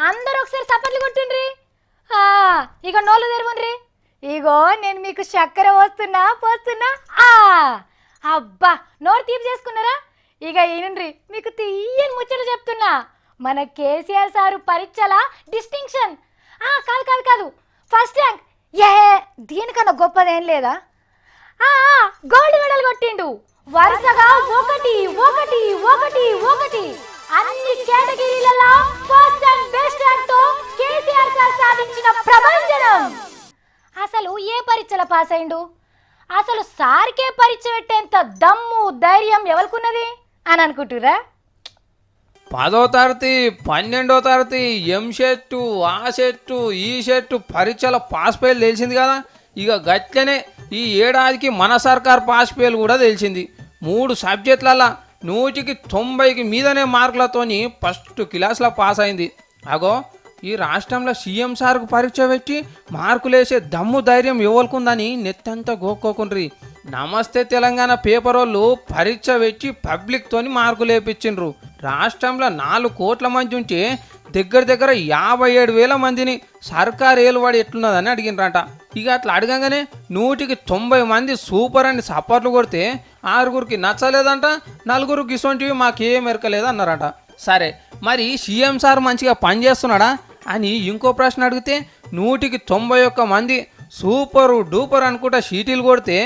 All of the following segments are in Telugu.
అందరూ ఒకసారి చప్పట్లు కొట్టుండ్రి. ఇక నోళ్ళు తెరవండ్రి. ఇగో నేను మీకు చక్కెర పోస్తున్నా. అబ్బా నోరు తీపి చేసుకున్నారా? ఇక ఈయనండ్రి మీకు తీయని ముచ్చట చెప్తున్నా. మన కేసీఆర్ సారు పరీక్షల డిస్టింక్షన్ కాదు ఫస్ట్ ర్యాంక్. దీనికన్నా గొప్పదేం లేదా? గోల్డ్ మెడల్ కొట్టిండు వరుసగా ఒకటి ఒకటి ఒకటి ఒకటి అన్ని కేటగిరీలలో ఫస్ట్ అండ్ బెస్ట్ ర్యాంక్ తో కేసీఆర్ సార్ సాధించిన ప్రభంజనం. అసలు ఏ పరీక్షల పాస్ అయిండు? అసలు సార్కే పరీక్ష పెట్టేంత దమ్ము ధైర్యం ఎవరికున్నది అని అనుకుంటురా? 10వ తరగతి 12వ తరగతి ఎంసెట్ ఆ సెట్ ఈ సెట్ పరీక్షల పాస్ ఫెయిల్ తెలిసింది కదా. ఇక గట్లనే ఈ ఏడాదికి మన సర్కార్ పాస్ ఫెయిల్ కూడా తెలిసింది. 3 సబ్జెక్టులలో 100కి 90కి మీదనే మార్కులతోని ఫస్ట్ క్లాస్లో పాస్ అయింది. అగో ఈ రాష్ట్రంలో సీఎం సార్కు పరీక్ష పెట్టి మార్కులేసే దమ్ము ధైర్యం ఇవ్వకుందని నెత్తంతా గోక్కోకుండ్రి. నమస్తే తెలంగాణ పేపర్ వాళ్ళు పరీక్ష పెట్టి పబ్లిక్తోని మార్కులు వేయించిండ్రు. రాష్ట్రంలో 4 కోట్ల మంది ఉంటే దగ్గర 57,000 మందిని సర్కారు ఏలువాడి ఎట్లున్నదని అడిగినరట. ఇక అట్లా అడగంగానే 100కి 90 మంది సూపర్ అని సపర్లు కొడితే 6గురికి నచ్చలేదంట, 4గురికి ఇసొంటివి మాకేం ఎరకలేదు అన్నారట. సరే మరి సీఎం సార్ మంచిగా పనిచేస్తున్నాడా అని ఇంకో ప్రశ్న అడిగితే 100కి 91 మంది సూపరు డూపర్ అనుకుంటా షీటీలు కొడితే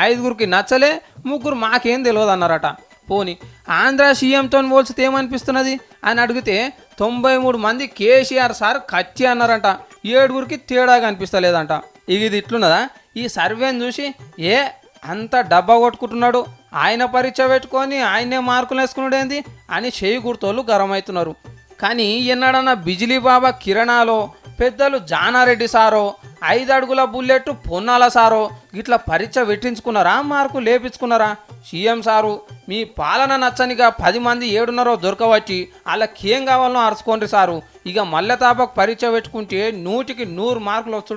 5గురికి నచ్చలే, 3 మాకేం తెలియదు అన్నారట. పోని ఆంధ్ర సీఎంతో పోల్చితే ఏమనిపిస్తున్నది అని అడిగితే 93 మంది కేసీఆర్ సార్ కచ్చి అన్నారంట, 7గురికి తేడాగా అనిపిస్తలేదంట. ఇది ఇట్లున్నదా? ఈ సర్వేని చూసి అంత డబ్బా కొట్టుకుంటున్నాడు, ఆయన పరీక్ష పెట్టుకొని ఆయనే మార్కులు వేసుకున్నాడు ఏంది అని చేయి గుర్తోళ్ళు గరం అవుతున్నారు. కానీ ఎన్నడన్నా బిజిలీ బాబా కిరణాలో, పెద్దలు జానారెడ్డి సారో, 5 అడుగుల బుల్లెట్ పొన్నాల సారో ఇట్లా పరీక్ష పెట్టించుకున్నారా, మార్కు లేపించుకున్నారా? సీఎం సారు మీ పాలన నచ్చనిగా 10 మంది ఏడున్నారో దొరకవచ్చి వాళ్ళకేం కావాలనో అరుచుకోండి సారు. ఇక మల్లె తాపకు పరీక్ష పెట్టుకుంటే 100కి 100 మార్కులు వస్తాడు.